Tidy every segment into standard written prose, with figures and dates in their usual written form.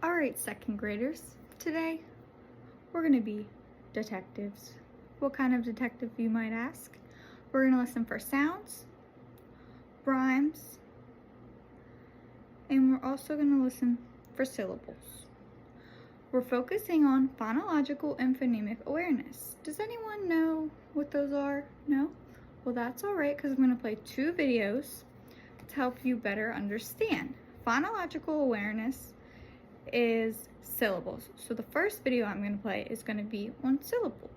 Alright, second graders, today we're going to be detectives. What kind of detective, you might ask? We're going to listen for sounds, rhymes, and we're also going to listen for syllables. We're focusing on phonological and phonemic awareness. Does anyone know what those are? No? Well, that's alright, because I'm going to play two videos to help you better understand. Phonological awareness is syllables. So the first video I'm going to play is going to be on syllables.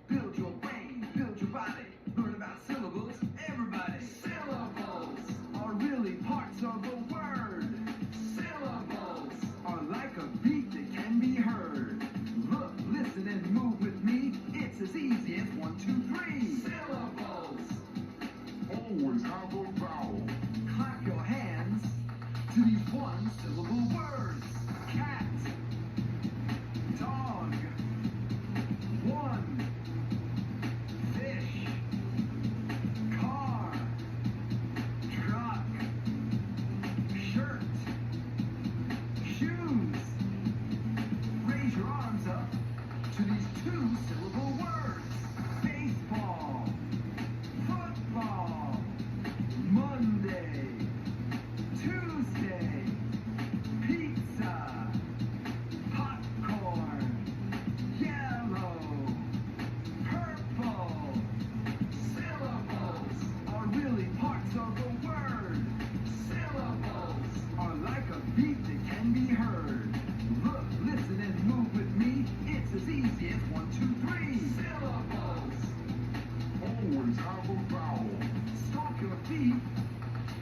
Build your brain, build your body, learn about syllables, everybody. Syllables are really parts of a word. Syllables are like a beat that can be heard. Look, listen, and move with me. It's as easy as 1, 2, 3. Syllables always have a vowel. Clap your hands to these one-syllable words. Cat, dog, one. Fish, car, truck, shirt, shoes. Raise your arms up to these two-syllable words. Baseball, football, Monday, Tuesday, pizza, popcorn, yellow, purple. Syllables are really parts of a word. Syllables are like a beat that can be heard. Look, listen, and move with me. It's as easy as 1, 2, 3. Syllables always have a vowel. Stomp your feet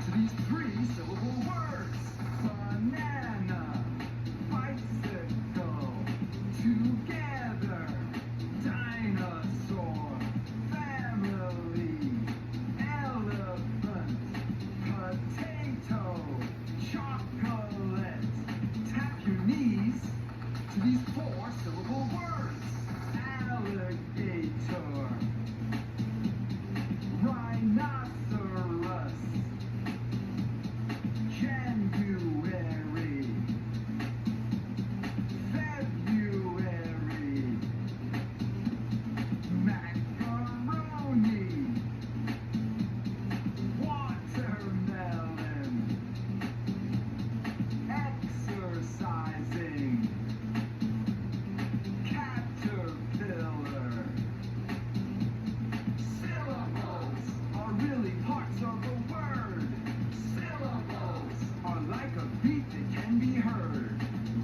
to these three-syllable words. Banana, bicycle, together, dinosaur, family, elephant, potato, chocolate. Tap your knees to these four-syllable words. Alligator, rhinoceros, January, February, macaroni, watermelon, exercising, caterpillar. Syllables are really parts of a word. Syllables are like a beat that can be heard.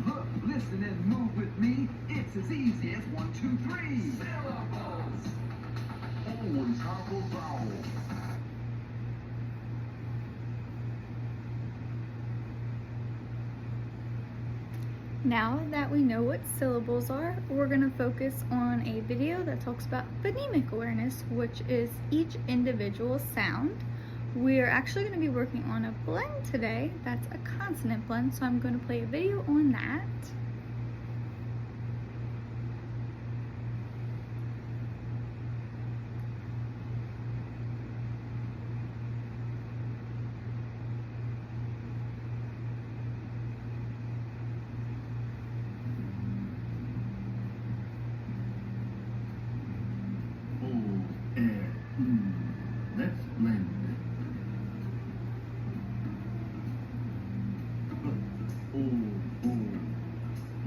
Look, listen, and move with me. It's as easy as 1, 2, 3. Syllables always have a vowel. Now that we know what syllables are, we're going to focus on a video that talks about phonemic awareness, which is each individual sound. We're actually going to be working on a blend today that's a consonant blend, so I'm going to play a video on that. Let's blend.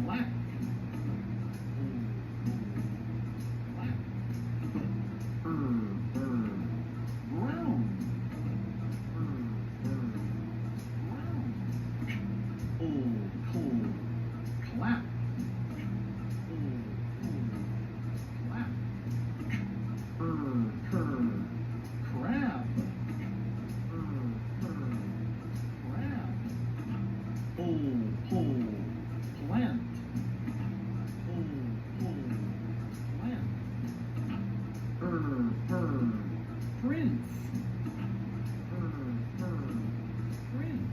Black. Black. Brown. Brown. Cold. Clap. Clap. Crab. Crab. Plant. Plant. Prince. Prince.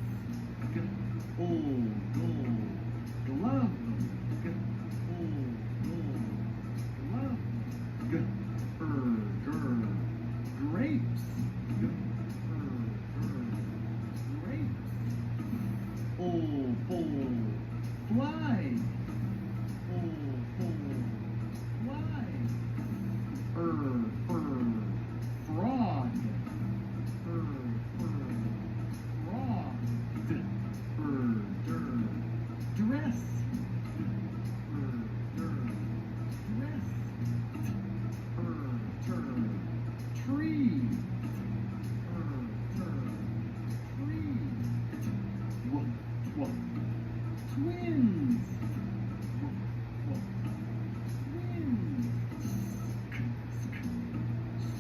Squawk. Twins. Twins.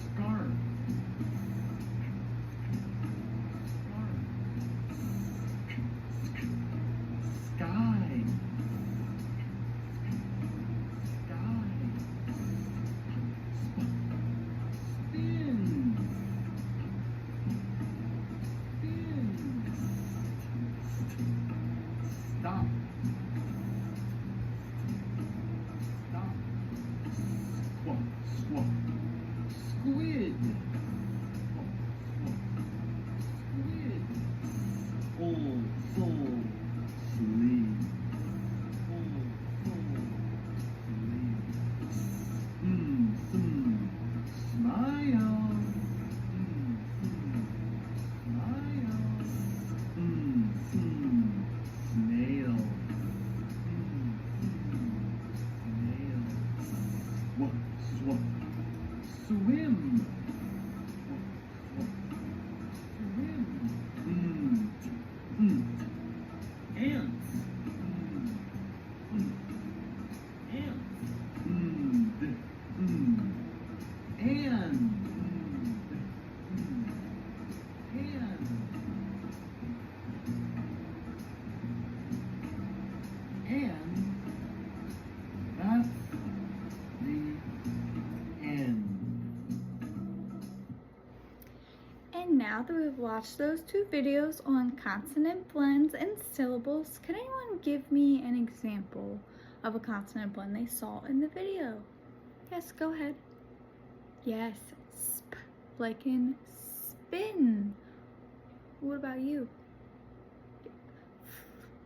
Scarf. Sky. Sky. Spin. Spin. Stop. Stop. Squawk. Squawk. Squid. Squawk. Squawk. Squid. Full. Full. Sleep. Full. Full. Sleep. Smile. Smile. Snail. Snail. Swat. Swat. Swim. Swat. Swim. Ants. Ants. And. And that's the end. And now that we've watched those two videos on consonant blends and syllables, can anyone give me an example of a consonant blend they saw in the video? Yes, go ahead. Yes, sp, like in spin. What about you?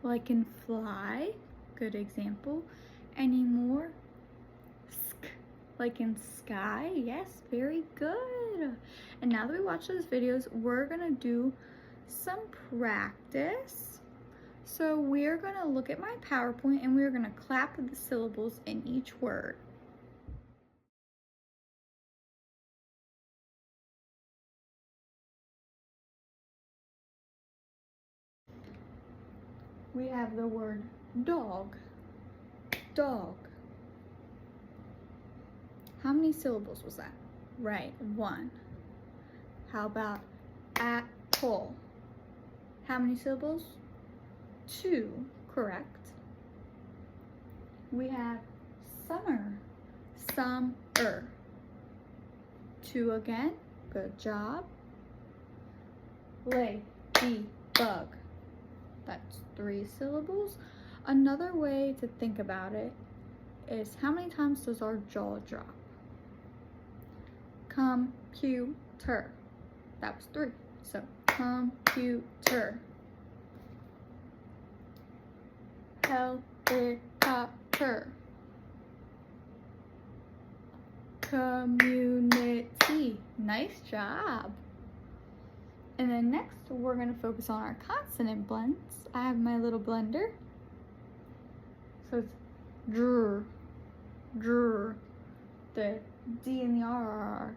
Like in fly, good example. Any more? Sk, like in sky, yes, very good. And now that we watch those videos, we're gonna do some practice. So we're gonna look at my PowerPoint and we're gonna clap the syllables in each word. We have the word dog, dog. How many syllables was that? Right, 1. How about apple? How many syllables? 2, correct. We have summer, summer. 2 again, good job. Ladybug. That's 3 syllables. Another way to think about it is how many times does our jaw drop? Computer. That was 3. So computer. Helicopter. Community. Nice job. And then next, we're going to focus on our consonant blends. I have my little blender. So it's dr, dr. The D and the R are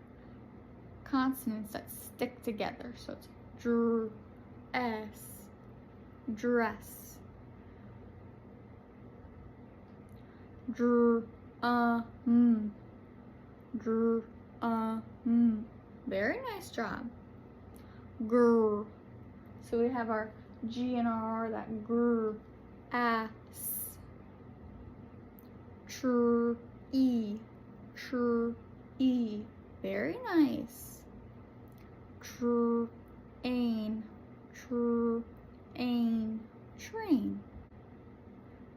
consonants that stick together. So it's dr, S, dress. Dr, dr, Very nice job. Grr. So we have our G and our R, that grr, ass. Tr, E, very nice. Train, train.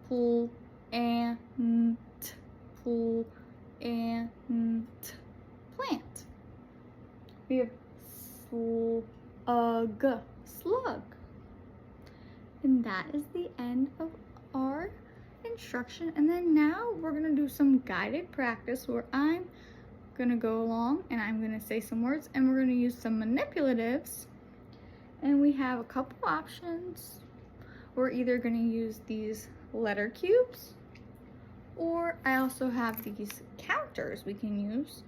Pull and plant. We have slug. And that is the end of our instruction. And then now we're gonna do some guided practice where I'm gonna go along and I'm gonna say some words and we're gonna use some manipulatives. And we have a couple options. We're either gonna use these letter cubes, or I also have these counters we can use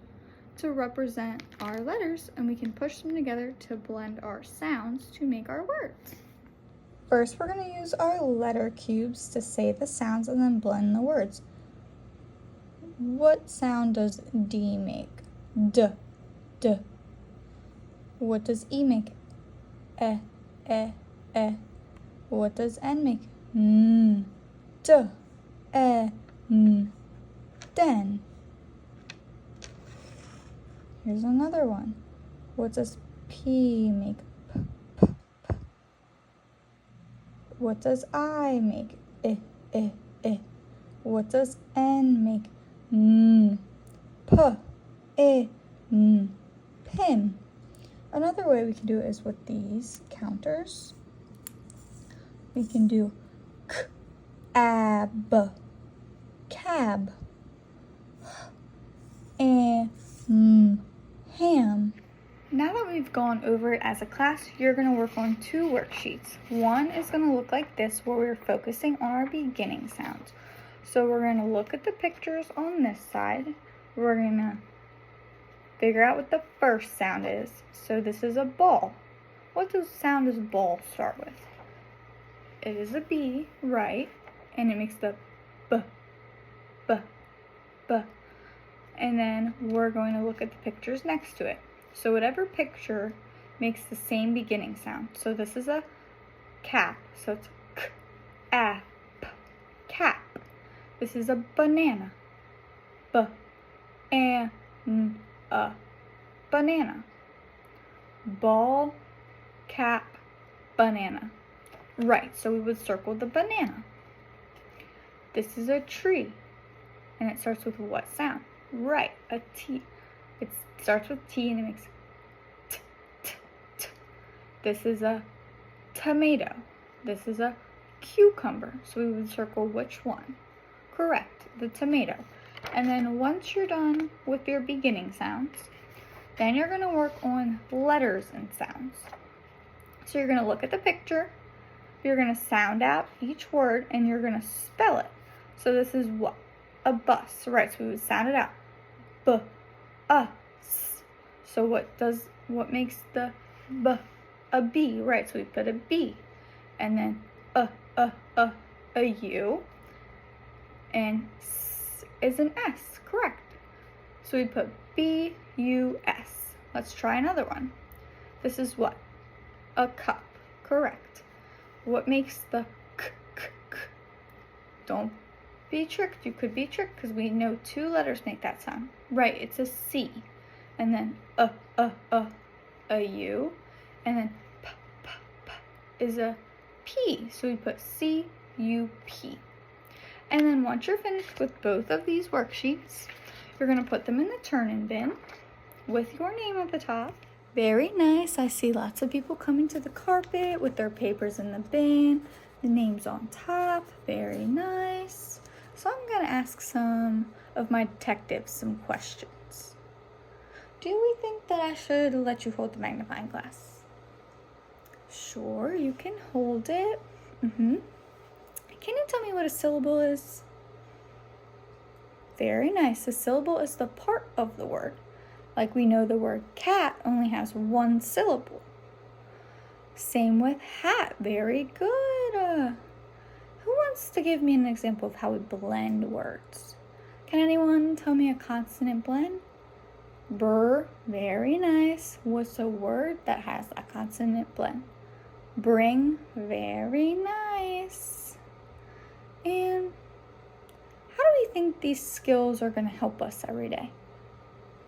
to represent our letters, and we can push them together to blend our sounds to make our words. First, we're going to use our letter cubes to say the sounds and then blend the words. What sound does D make? D, D. What does E make? E, E, E. What does N make? N, D, E, N, den. Here's another one. What does P make? P, P, P. What does I make? I, I, I. What does N make? N, P, I, N, pin. Another way we can do it is with these counters. We can do k, ab, cab, ham. Now that we've gone over it as a class, you're going to work on 2 worksheets. One is going to look like this, where we're focusing on our beginning sounds. So we're going to look at the pictures on this side. We're going to figure out what the first sound is. So this is a ball. What sound does ball start with? It is a B, right? And it makes the B, B, B. And then we're going to look at the pictures next to it. So whatever picture makes the same beginning sound. So this is a cap. So it's k, a, p, cap. This is a banana. B, a, n, a, banana. Ball, cap, banana. Right, so we would circle the banana. This is a tree. And it starts with what sound? Right, a T. It starts with T and it makes t, t, t. This is a tomato. This is a cucumber. So we would circle which one? Correct, the tomato. And then once you're done with your beginning sounds, then you're going to work on letters and sounds. So you're going to look at the picture, you're going to sound out each word, and you're going to spell it. So this is what? A bus, right? So we would sound it out. B, a, s. So what makes the B a B, right? So we put a B, and then a U, and S is an S, correct? So we put B, U, S. Let's try another one. This is what? A cup, correct? What makes the k, k, k? Don't be tricked. You could be tricked because we know 2 letters make that sound. Right, it's a C. And then a U. And then p, p, p is a P. So we put C, U, P. And then once you're finished with both of these worksheets, you're going to put them in the turn-in bin with your name at the top. Very nice. I see lots of people coming to the carpet with their papers in the bin. The name's on top. Very nice. So I'm going to ask some of my detectives some questions. Do we think that I should let you hold the magnifying glass? Sure, you can hold it. Can you tell me what a syllable is? Very nice. A syllable is the part of the word. Like we know the word cat only has 1 syllable. Same with hat. Very good. Who wants to give me an example of how we blend words? Can anyone tell me a consonant blend? Brr. Very nice. What's a word that has a consonant blend? Bring. Very nice. And how do we think these skills are going to help us every day?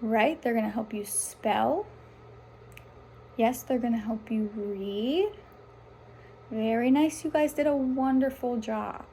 Right? They're going to help you spell. Yes, they're going to help you read. Very nice. You guys did a wonderful job.